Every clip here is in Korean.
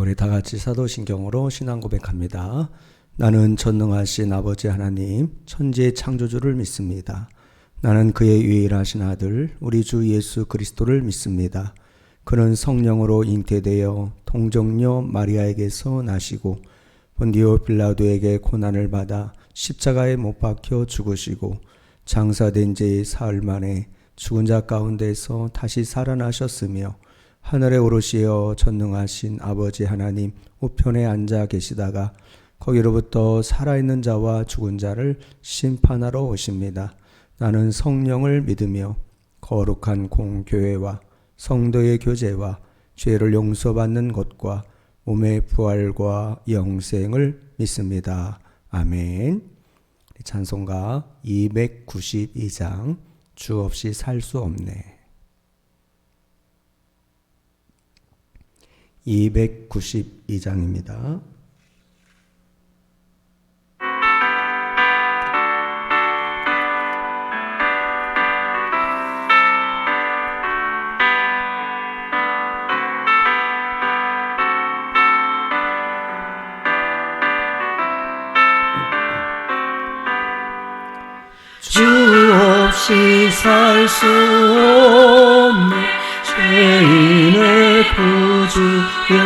우리 다 같이 사도신경으로 신앙 고백합니다. 나는 전능하신 아버지 하나님, 천지의 창조주를 믿습니다. 나는 그의 유일하신 아들, 우리 주 예수 그리스도를 믿습니다. 그는 성령으로 잉태되어 동정녀 마리아에게서 나시고 본디오 빌라도에게 고난을 받아 십자가에 못 박혀 죽으시고 장사된 지 사흘 만에 죽은 자 가운데서 다시 살아나셨으며 하늘에 오르시어 전능하신 아버지 하나님 우편에 앉아 계시다가 거기로부터 살아있는 자와 죽은 자를 심판하러 오십니다. 나는 성령을 믿으며 거룩한 공교회와 성도의 교제와 죄를 용서받는 것과 몸의 부활과 영생을 믿습니다. 아멘. 찬송가 292장 주 없이 살 수 없네. 292장입니다. 주 없이 살 수 없네 죄인의 구주여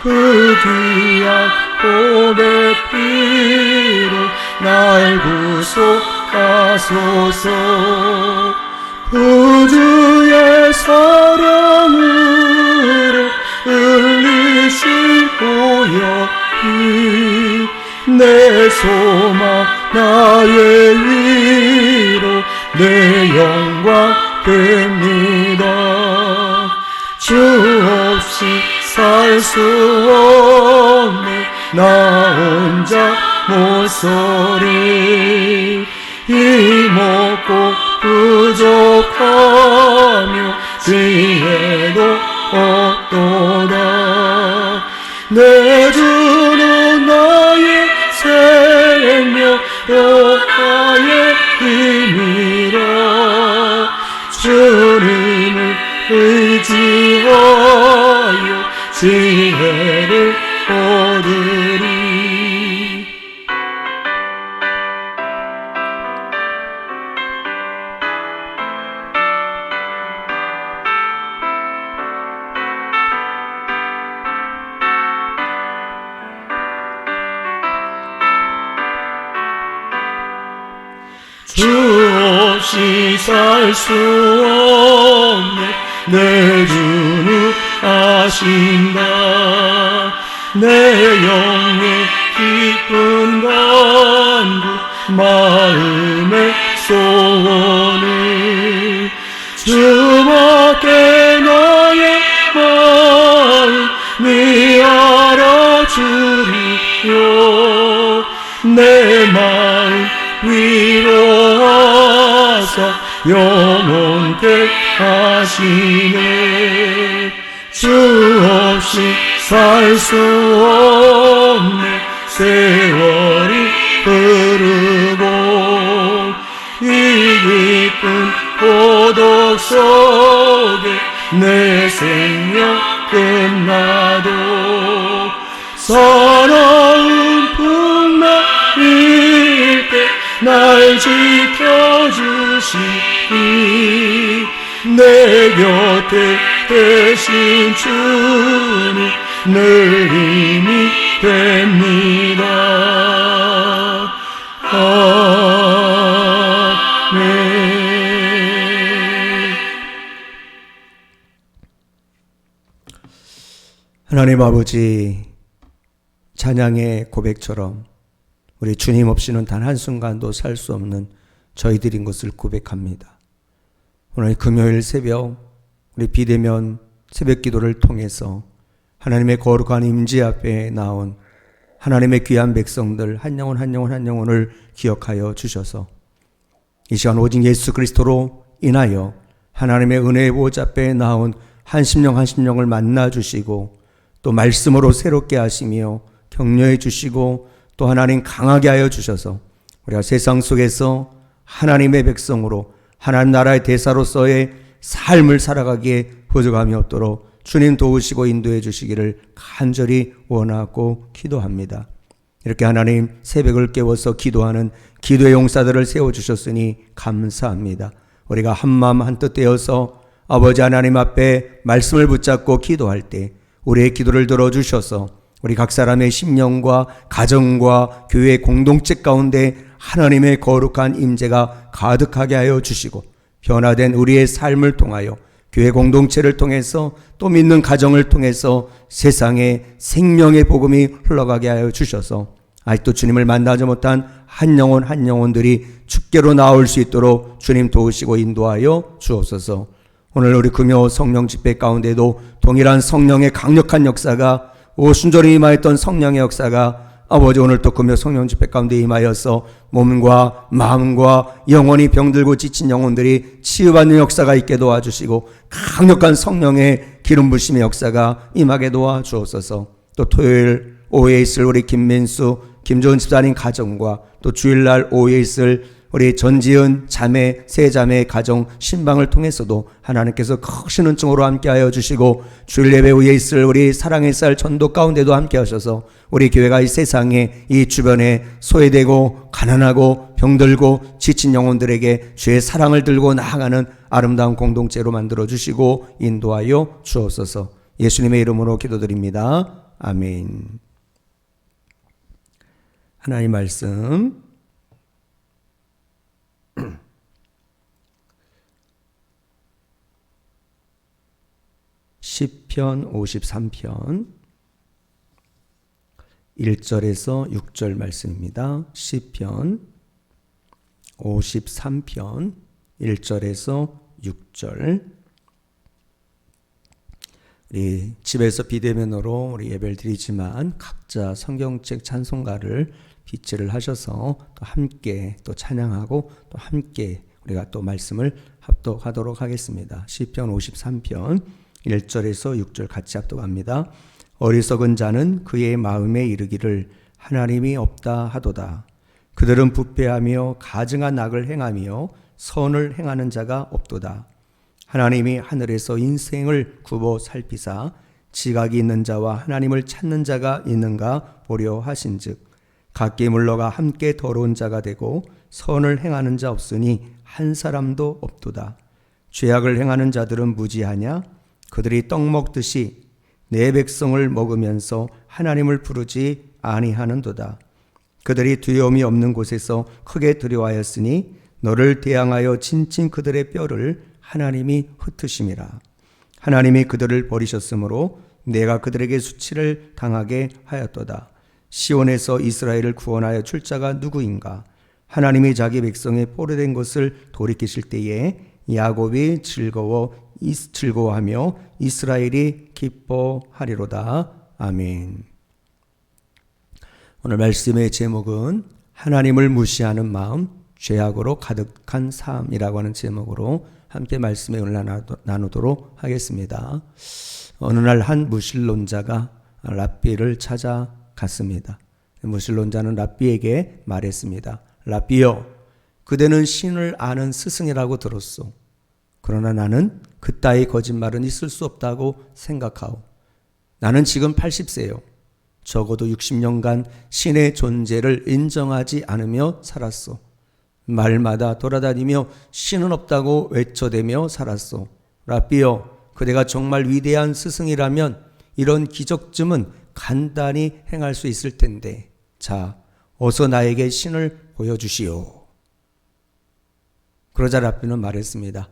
그 귀한 보배 피로 날 구속하소서 구주의 사랑으로 흘리신 보혈이 내 소망 나의 위로 내 영광 됩니다. 주 없이 살 수 없네 나 혼자 못서리 이먹고 부족하며 지혜도 없도다 내 주는 나의 생명 또 나의 힘이라 주님을 의지하여 지혜를 얻으리. 주 없이 살 수 없네 내 주는 아신다 내 영의 깊은 간구 마음의 소원을 주밖에 나의 마음이 알아주리요 내 마음 위로하사 영원케 하시네 주 없이 살 수 없네 세월이 흐르고 이 깊은 고독 속에 내 생명 끝나도 사나운 풍랑일 때 날 지켜주시니 내 곁에 계신 주님 늘 힘이 됩니다. 아멘. 하나님 아버지, 찬양의 고백처럼 우리 주님 없이는 단 한순간도 살 수 없는 저희들인 것을 고백합니다. 오늘 금요일 새벽 우리 비대면 새벽 기도를 통해서 하나님의 거룩한 임재 앞에 나온 하나님의 귀한 백성들 한 영혼 한 영혼 한 영혼을 기억하여 주셔서 이 시간 오직 예수 그리스도로 인하여 하나님의 은혜의 보좌 앞에 나온 한 심령 한 심령을 만나 주시고 또 말씀으로 새롭게 하시며 격려해 주시고 또 하나님 강하게 하여 주셔서 우리가 세상 속에서 하나님의 백성으로 하나님 나라의 대사로서의 삶을 살아가기에 부족함이 없도록 주님 도우시고 인도해 주시기를 간절히 원하고 기도합니다. 이렇게 하나님 새벽을 깨워서 기도하는 기도의 용사들을 세워주셨으니 감사합니다. 우리가 한마음 한뜻 되어서 아버지 하나님 앞에 말씀을 붙잡고 기도할 때 우리의 기도를 들어주셔서 우리 각 사람의 심령과 가정과 교회 공동체 가운데 하나님의 거룩한 임재가 가득하게 하여 주시고 변화된 우리의 삶을 통하여 교회 공동체를 통해서 또 믿는 가정을 통해서 세상에 생명의 복음이 흘러가게 하여 주셔서 아직도 주님을 만나지 못한 한 영혼들이 주께로 나올 수 있도록 주님 도우시고 인도하여 주옵소서. 오늘 우리 금요 성령 집회 가운데도 동일한 성령의 강력한 역사가 오순절에 임하였던 성령의 역사가 아버지 오늘 또 금요 성령 집회 가운데 임하여서 몸과 마음과 영혼이 병들고 지친 영혼들이 치유받는 역사가 있게 도와주시고 강력한 성령의 기름 부심의 역사가 임하게 도와주옵소서. 또 토요일 오후에 있을 우리 김민수 김조은 집사님 가정과 또 주일날 오후에 있을 우리 전지은 자매 세 자매의 가정 신방을 통해서도 하나님께서 크신 은총으로 함께하여 주시고 주일 예배 후에 있을 우리 사랑의 쌀 전도 가운데도 함께하셔서 우리 교회가 이 세상에 이 주변에 소외되고 가난하고 병들고 지친 영혼들에게 주의 사랑을 들고 나아가는 아름다운 공동체로 만들어 주시고 인도하여 주옵소서. 예수님의 이름으로 기도드립니다. 아멘. 하나님 말씀 시편 53편 1절에서 6절 말씀입니다. 시편 53편 1절에서 6절. 우리 집에서 비대면으로 우리 예배를 드리지만 각자 성경책 찬송가를 비치를 하셔서 또 함께 또 찬양하고 또 함께 우리가 또 말씀을 합독하도록 하겠습니다. 시편 53편 1절에서 6절 같이 합독합니다. 어리석은 자는 그의 마음에 이르기를 하나님이 없다 하도다. 그들은 부패하며 가증한 악을 행하며 선을 행하는 자가 없도다. 하나님이 하늘에서 인생을 굽어 살피사 지각이 있는 자와 하나님을 찾는 자가 있는가 보려 하신즉 각기 물러가 함께 더러운 자가 되고 선을 행하는 자 없으니 한 사람도 없도다. 죄악을 행하는 자들은 무지하냐? 그들이 떡 먹듯이 내 백성을 먹으면서 하나님을 부르지 아니하는도다. 그들이 두려움이 없는 곳에서 크게 두려워하였으니 너를 대항하여 친친 그들의 뼈를 하나님이 흩으심이라. 하나님이 그들을 버리셨으므로 내가 그들에게 수치를 당하게 하였도다. 시온에서 이스라엘을 구원하여 줄 자가 누구인가? 하나님이 자기 백성의 포로된 것을 돌이키실 때에 야곱이 즐거워하며 이스라엘이 기뻐하리로다. 아멘. 오늘 말씀의 제목은 하나님을 무시하는 마음, 죄악으로 가득한 삶이라고 하는 제목으로 함께 말씀의 오늘 나누도록 하겠습니다. 어느 날 한 무신론자가 랍비를 찾아갔습니다. 무신론자는 랍비에게 말했습니다. 랍비여, 그대는 신을 아는 스승이라고 들었소. 그러나 나는 그따위 거짓말은 있을 수 없다고 생각하오. 나는 지금 80세요. 적어도 60년간 신의 존재를 인정하지 않으며 살았소. 말마다 돌아다니며 신은 없다고 외쳐대며 살았소. 랍비여, 그대가 정말 위대한 스승이라면 이런 기적쯤은 간단히 행할 수 있을 텐데, 자, 어서 나에게 신을 보여주시오. 그러자 랍비는 말했습니다.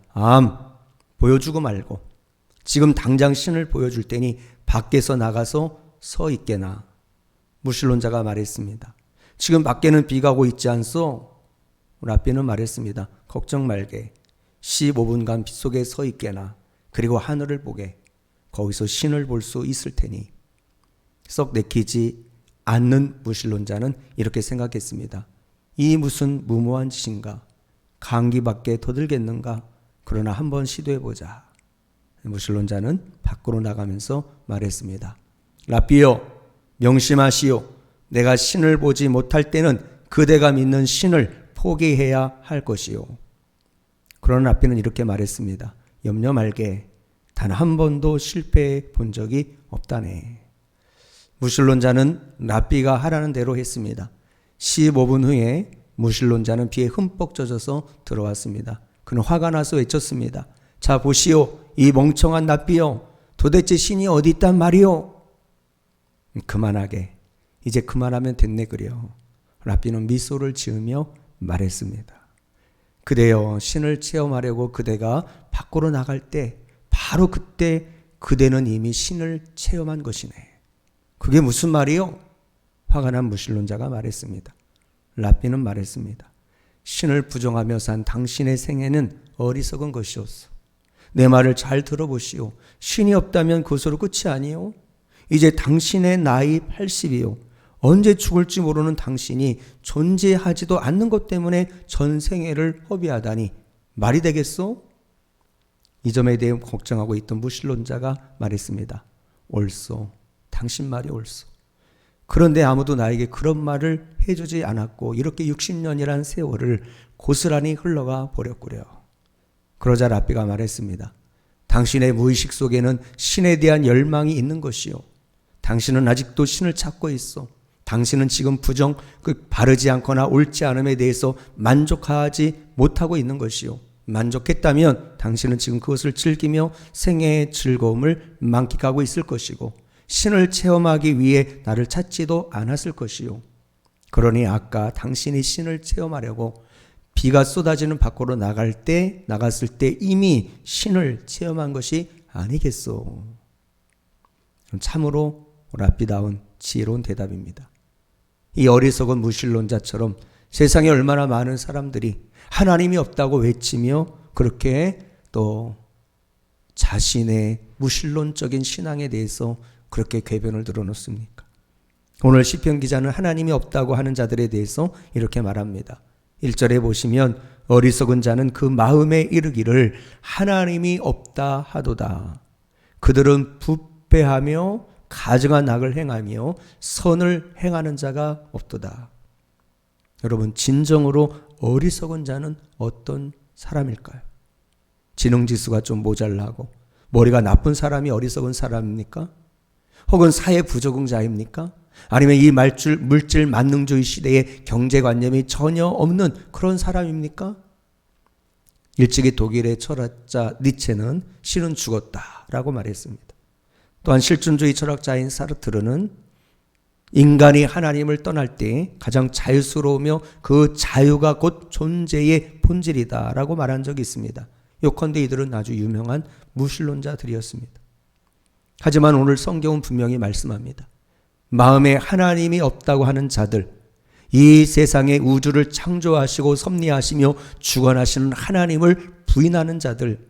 보여주고 말고 지금 당장 신을 보여줄 테니 밖에서 나가서 서 있게나. 무신론자가 말했습니다. 지금 밖에는 비가 오고 있지 않소? 랍비는 말했습니다. 걱정 말게. 15분간 빗속에 서 있게나. 그리고 하늘을 보게. 거기서 신을 볼 수 있을 테니. 썩 내키지 않는 무신론자는 이렇게 생각했습니다. 이 무슨 무모한 짓인가? 감기밖에 더 들겠는가? 그러나 한번 시도해보자. 무신론자는 밖으로 나가면서 말했습니다. 랍비여, 명심하시오. 내가 신을 보지 못할 때는 그대가 믿는 신을 포기해야 할 것이요. 그러나 랍비는 이렇게 말했습니다. 염려 말게. 단 한 번도 실패해 본 적이 없다네. 무신론자는 랍비가 하라는 대로 했습니다. 15분 후에 무신론자는 비에 흠뻑 젖어서 들어왔습니다. 그는 화가 나서 외쳤습니다. 자 보시오, 이 멍청한 랍비요, 도대체 신이 어디 있단 말이오? 그만하게, 이제 그만하면 됐네 그려. 랍비는 미소를 지으며 말했습니다. 그대여, 신을 체험하려고 그대가 밖으로 나갈 때 바로 그때 그대는 이미 신을 체험한 것이네. 그게 무슨 말이요? 화가 난 무신론자가 말했습니다. 랍비는 말했습니다. 신을 부정하며 산 당신의 생애는 어리석은 것이었어. 내 말을 잘 들어보시오. 신이 없다면 그것으로 끝이 아니요. 이제 당신의 나이 80이요. 언제 죽을지 모르는 당신이 존재하지도 않는 것 때문에 전 생애를 허비하다니 말이 되겠소? 이 점에 대해 걱정하고 있던 무신론자가 말했습니다. 옳소. 당신 말이 옳소. 그런데 아무도 나에게 그런 말을 해주지 않았고 이렇게 60년이란 세월을 고스란히 흘러가 버렸구려. 그러자 랍비가 말했습니다. 당신의 무의식 속에는 신에 대한 열망이 있는 것이요. 당신은 아직도 신을 찾고 있어. 당신은 지금 바르지 않거나 옳지 않음에 대해서 만족하지 못하고 있는 것이요. 만족했다면 당신은 지금 그것을 즐기며 생애의 즐거움을 만끽하고 있을 것이고 신을 체험하기 위해 나를 찾지도 않았을 것이요. 그러니 아까 당신이 신을 체험하려고 비가 쏟아지는 밖으로 나갔을 때 이미 신을 체험한 것이 아니겠소. 참으로 랍비다운 지혜로운 대답입니다. 이 어리석은 무신론자처럼 세상에 얼마나 많은 사람들이 하나님이 없다고 외치며 그렇게 또 자신의 무신론적인 신앙에 대해서 그렇게 궤변을 드러놓습니까? 오늘 시편 기자는 하나님이 없다고 하는 자들에 대해서 이렇게 말합니다. 1절에 보시면 어리석은 자는 그 마음에 이르기를 하나님이 없다 하도다. 그들은 부패하며 가증한 악을 행하며 선을 행하는 자가 없도다. 여러분, 진정으로 어리석은 자는 어떤 사람일까요? 지능지수가 좀 모자라고 머리가 나쁜 사람이 어리석은 사람입니까? 혹은 사회 부적응자입니까? 아니면 이 물질 만능주의 시대에 경제관념이 전혀 없는 그런 사람입니까? 일찍이 독일의 철학자 니체는 신은 죽었다라고 말했습니다. 또한 실존주의 철학자인 사르트르는 인간이 하나님을 떠날 때 가장 자유스러우며 그 자유가 곧 존재의 본질이다라고 말한 적이 있습니다. 요컨대 이들은 아주 유명한 무신론자들이었습니다. 하지만 오늘 성경은 분명히 말씀합니다. 마음에 하나님이 없다고 하는 자들, 이 세상의 우주를 창조하시고 섭리하시며 주관하시는 하나님을 부인하는 자들,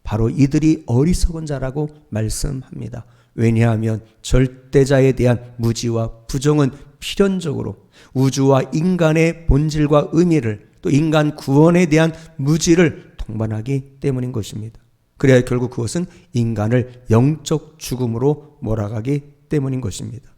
바로 이들이 어리석은 자라고 말씀합니다. 왜냐하면 절대자에 대한 무지와 부정은 필연적으로 우주와 인간의 본질과 의미를, 또 인간 구원에 대한 무지를 동반하기 때문인 것입니다. 그래야 결국 그것은 인간을 영적 죽음으로 몰아가기 때문인 것입니다.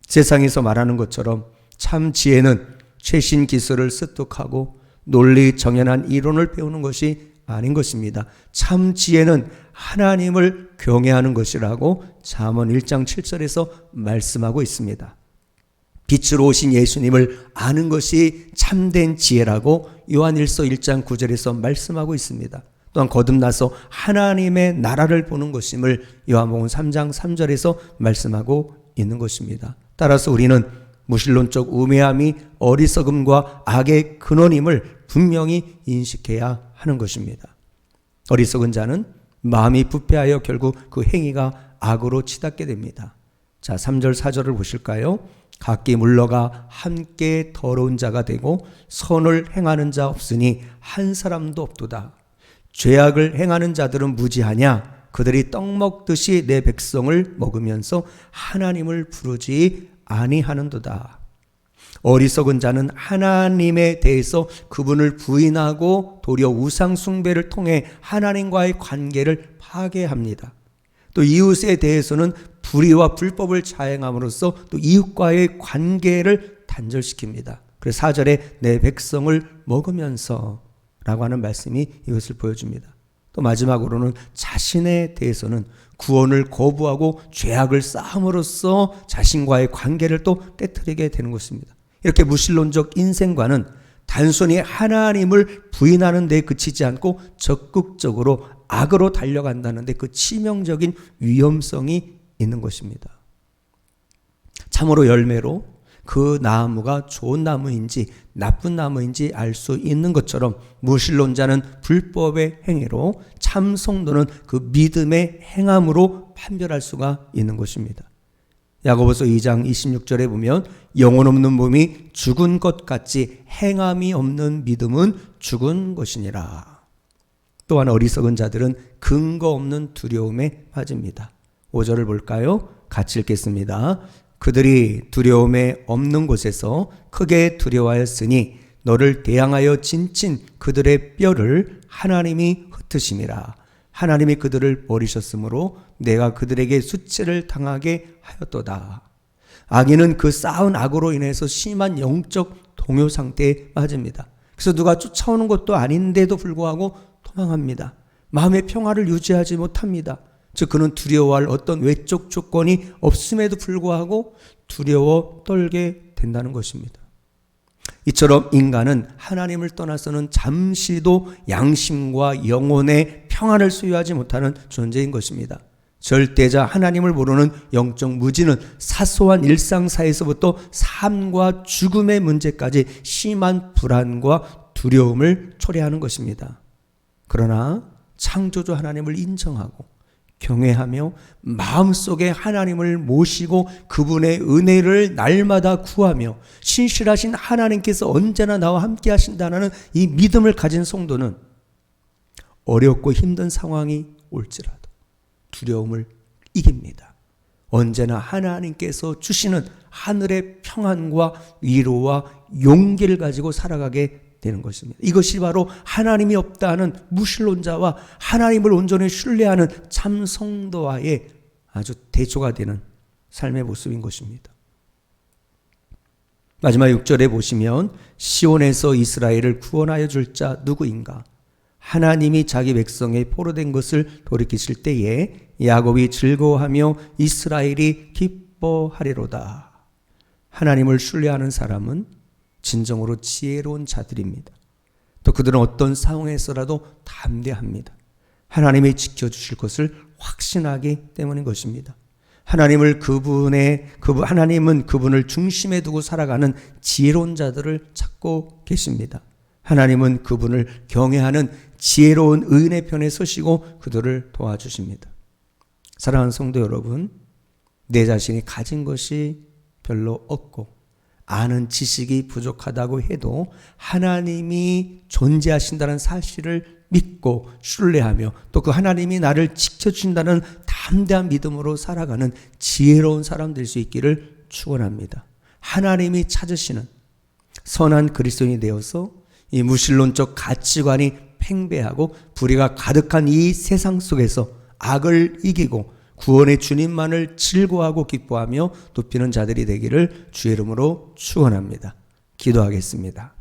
세상에서 말하는 것처럼 참 지혜는 최신 기술을 습득하고 논리 정연한 이론을 배우는 것이 아닌 것입니다. 참 지혜는 하나님을 경외하는 것이라고 잠언 1장 7절에서 말씀하고 있습니다. 빛으로 오신 예수님을 아는 것이 참된 지혜라고 요한일서 1장 9절에서 말씀하고 있습니다. 또한 거듭나서 하나님의 나라를 보는 것임을 요한복음 3장 3절에서 말씀하고 있는 것입니다. 따라서 우리는 무신론적 우매함이 어리석음과 악의 근원임을 분명히 인식해야 하는 것입니다. 어리석은 자는 마음이 부패하여 결국 그 행위가 악으로 치닫게 됩니다. 자, 3절 4절을 보실까요? 각기 물러가 함께 더러운 자가 되고 선을 행하는 자 없으니 한 사람도 없도다. 죄악을 행하는 자들은 무지하냐? 그들이 떡 먹듯이 내 백성을 먹으면서 하나님을 부르지 아니하는도다. 어리석은 자는 하나님에 대해서 그분을 부인하고 도리어 우상 숭배를 통해 하나님과의 관계를 파괴합니다. 또 이웃에 대해서는 불의와 불법을 자행함으로써 또 이웃과의 관계를 단절시킵니다. 그래서 4절에 내 백성을 먹으면서 라고 하는 말씀이 이것을 보여줍니다. 또 마지막으로는 자신에 대해서는 구원을 거부하고 죄악을 쌓음으로써 자신과의 관계를 또 깨트리게 되는 것입니다. 이렇게 무신론적 인생관은 단순히 하나님을 부인하는 데 그치지 않고 적극적으로 악으로 달려간다는 데 그 치명적인 위험성이 있는 것입니다. 참으로 열매로 그 나무가 좋은 나무인지 나쁜 나무인지 알 수 있는 것처럼 무신론자는 불법의 행위로, 참 성도는 그 믿음의 행함으로 판별할 수가 있는 것입니다. 야고보서 2장 26절에 보면 영혼 없는 몸이 죽은 것 같이 행함이 없는 믿음은 죽은 것이니라. 또한 어리석은 자들은 근거 없는 두려움에 빠집니다. 5절을 볼까요? 같이 읽겠습니다. 그들이 두려움에 없는 곳에서 크게 두려워하였으니 너를 대항하여 진친 그들의 뼈를 하나님이 흩으심이라. 하나님이 그들을 버리셨으므로 내가 그들에게 수치를 당하게 하였도다. 악인은 그 쌓은 악으로 인해서 심한 영적 동요 상태에 빠집니다. 그래서 누가 쫓아오는 것도 아닌데도 불구하고 도망합니다. 마음의 평화를 유지하지 못합니다. 즉 그는 두려워할 어떤 외적 조건이 없음에도 불구하고 두려워 떨게 된다는 것입니다. 이처럼 인간은 하나님을 떠나서는 잠시도 양심과 영혼의 평안을 소유하지 못하는 존재인 것입니다. 절대자 하나님을 모르는 영적 무지는 사소한 일상사에서부터 삶과 죽음의 문제까지 심한 불안과 두려움을 초래하는 것입니다. 그러나 창조주 하나님을 인정하고 경외하며 마음속에 하나님을 모시고 그분의 은혜를 날마다 구하며 신실하신 하나님께서 언제나 나와 함께 하신다는 이 믿음을 가진 성도는 어렵고 힘든 상황이 올지라도 두려움을 이깁니다. 언제나 하나님께서 주시는 하늘의 평안과 위로와 용기를 가지고 살아가게 되는 것입니다. 이것이 바로 하나님이 없다는 무신론자와 하나님을 온전히 신뢰하는 참 성도와의 아주 대조가 되는 삶의 모습인 것입니다. 마지막 6절에 보시면 시온에서 이스라엘을 구원하여 줄 자 누구인가? 하나님이 자기 백성의 포로된 것을 돌이키실 때에 야곱이 즐거워하며 이스라엘이 기뻐하리로다. 하나님을 신뢰하는 사람은 진정으로 지혜로운 자들입니다. 또 그들은 어떤 상황에서라도 담대합니다. 하나님이 지켜주실 것을 확신하기 때문인 것입니다. 하나님은 그분을 중심에 두고 살아가는 지혜로운 자들을 찾고 계십니다. 하나님은 그분을 경외하는 지혜로운 의인의 편에 서시고 그들을 도와주십니다. 사랑하는 성도 여러분, 내 자신이 가진 것이 별로 없고 아는 지식이 부족하다고 해도 하나님이 존재하신다는 사실을 믿고 신뢰하며 또 그 하나님이 나를 지켜준다는 담대한 믿음으로 살아가는 지혜로운 사람 될 수 있기를 축원합니다. 하나님이 찾으시는 선한 그리스도인이 되어서 이 무신론적 가치관이 팽배하고 불의가 가득한 이 세상 속에서 악을 이기고 구원의 주님만을 즐거워하고 기뻐하며 높이는 자들이 되기를 주의 이름으로 축원합니다. 기도하겠습니다.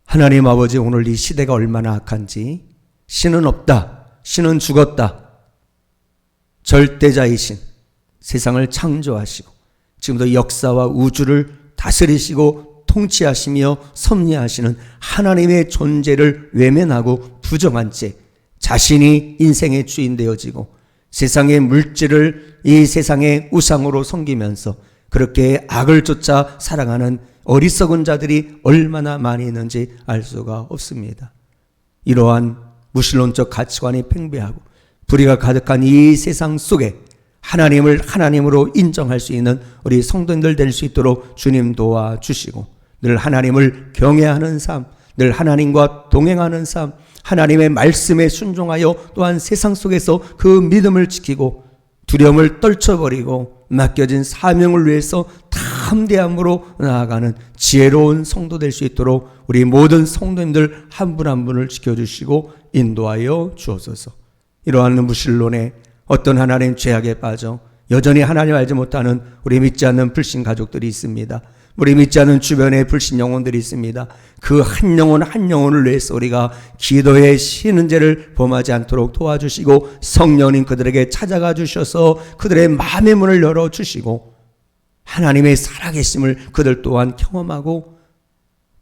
하나님 아버지, 오늘 이 시대가 얼마나 악한지, 신은 없다, 신은 죽었다, 절대자이신 세상을 창조하시고 지금도 역사와 우주를 다스리시고 통치하시며 섭리하시는 하나님의 존재를 외면하고 부정한 채 자신이 인생의 주인 되어지고 세상의 물질을 이 세상의 우상으로 섬기면서 그렇게 악을 쫓아 살아가는 어리석은 자들이 얼마나 많이 있는지 알 수가 없습니다. 이러한 무신론적 가치관이 팽배하고 불의가 가득한 이 세상 속에 하나님을 하나님으로 인정할 수 있는 우리 성도님들 될 수 있도록 주님 도와주시고 늘 하나님을 경외하는 삶, 늘 하나님과 동행하는 삶, 하나님의 말씀에 순종하여 또한 세상 속에서 그 믿음을 지키고 두려움을 떨쳐버리고 맡겨진 사명을 위해서 담대함으로 나아가는 지혜로운 성도 될 수 있도록 우리 모든 성도님들 한 분 한 분을 지켜주시고 인도하여 주옵소서. 이러한 무신론에 어떤 하나님 죄악에 빠져 여전히 하나님 알지 못하는 우리 믿지 않는 불신 가족들이 있습니다. 우리 믿지 않는 주변에 불신 영혼들이 있습니다. 그 한 영혼 한 영혼을 위해서 우리가 기도의 쉬는 죄를 범하지 않도록 도와주시고 성령님 그들에게 찾아가 주셔서 그들의 마음의 문을 열어주시고 하나님의 살아계심을 그들 또한 경험하고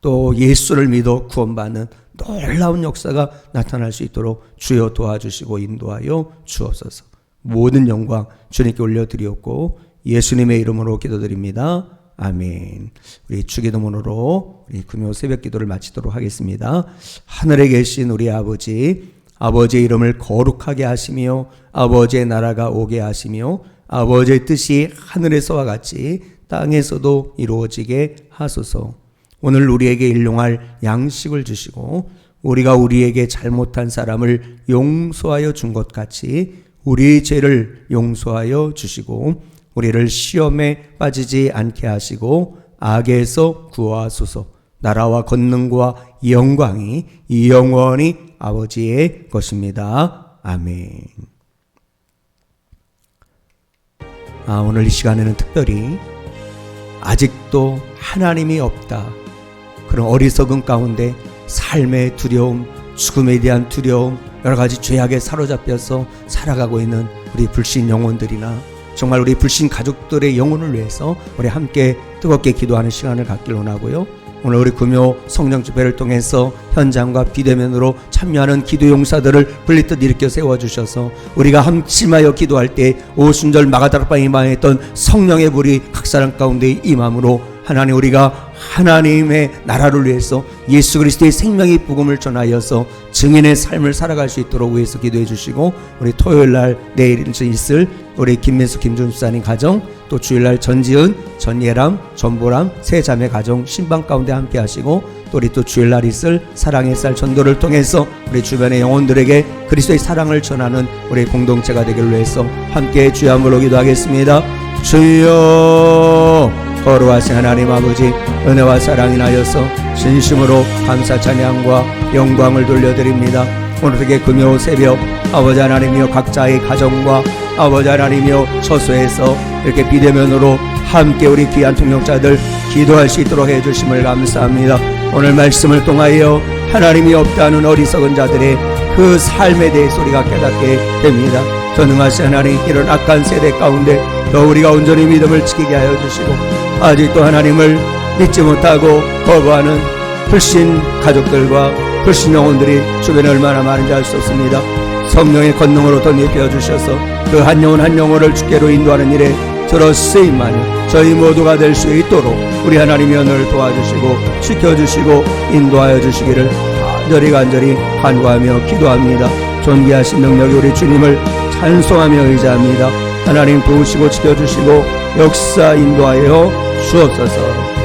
또 예수를 믿어 구원받는 놀라운 역사가 나타날 수 있도록 주여 도와주시고 인도하여 주옵소서. 모든 영광 주님께 올려드리옵고 예수님의 이름으로 기도드립니다. 아멘. 우리 주기도문으로 우리 금요 새벽 기도를 마치도록 하겠습니다. 하늘에 계신 우리 아버지, 아버지의 이름을 거룩하게 하시며 아버지의 나라가 오게 하시며 아버지의 뜻이 하늘에서와 같이 땅에서도 이루어지게 하소서. 오늘 우리에게 일용할 양식을 주시고 우리가 우리에게 잘못한 사람을 용서하여 준 것 같이 우리 죄를 용서하여 주시고 우리를 시험에 빠지지 않게 하시고 악에서 구하소서. 나라와 권능과 영광이 영원히 아버지의 것입니다. 아멘. 오늘 이 시간에는 특별히 아직도 하나님이 없다, 그런 어리석음 가운데 삶의 두려움, 죽음에 대한 두려움, 여러 가지 죄악에 사로잡혀서 살아가고 있는 우리 불신 영혼들이나 정말 우리 불신 가족들의 영혼을 위해서 우리 함께 뜨겁게 기도하는 시간을 갖길 원하고요. 오늘 우리 금요 성령 집회를 통해서 현장과 비대면으로 참여하는 기도 용사들을 불리듯 일으켜 세워주셔서 우리가 함심하여 기도할 때 오순절 마가다락방에 임하였던 성령의 불이 각 사람 가운데 임함으로 하나님, 우리가 하나님의 나라를 위해서 예수 그리스도의 생명의 복음을 전하여서 증인의 삶을 살아갈 수 있도록 위해서 기도해 주시고, 우리 토요일날 내일 있을 우리 김민수 김준 집사님 가정, 또 주일날 전지은, 전예람, 전보람 세 자매 가정 신방 가운데 함께 하시고, 또 우리 또 주일날 있을 사랑의 쌀 전도를 통해서 우리 주변의 영혼들에게 그리스도의 사랑을 전하는 우리 공동체가 되기를 위해서 함께 주여 한번 기도하겠습니다. 주여, 거룩하신 하나님 아버지, 은혜와 사랑이 나여서 진심으로 감사 찬양과 영광을 돌려드립니다. 오늘에게 금요 새벽 아버지 하나님이여 각자의 가정과 아버지 하나님이여 처소에서 이렇게 비대면으로 함께 우리 귀한 통역자들 기도할 수 있도록 해주심을 감사합니다. 오늘 말씀을 통하여 하나님이 없다는 어리석은 자들의 그 삶에 대해서 우리가 깨닫게 됩니다. 전능하신 하나님, 이런 악한 세대 가운데 더 우리가 온전히 믿음을 지키게 하여 주시고, 아직도 하나님을 믿지 못하고 거부하는 불신 가족들과 불신 영혼들이 주변에 얼마나 많은지 알 수 없습니다. 성령의 권능으로 덧입혀 주셔서 그 한 영혼 한 영혼을 주께로 인도하는 일에 들어 쓰임만이 저희 모두가 될 수 있도록 우리 하나님이 오늘 도와주시고 지켜주시고 인도하여 주시기를 간절히 간구하며 기도합니다. 존귀하신 능력이 우리 주님을 찬송하며 의지합니다. 하나님 도우시고 지켜주시고 역사 인도하여 주옵소서.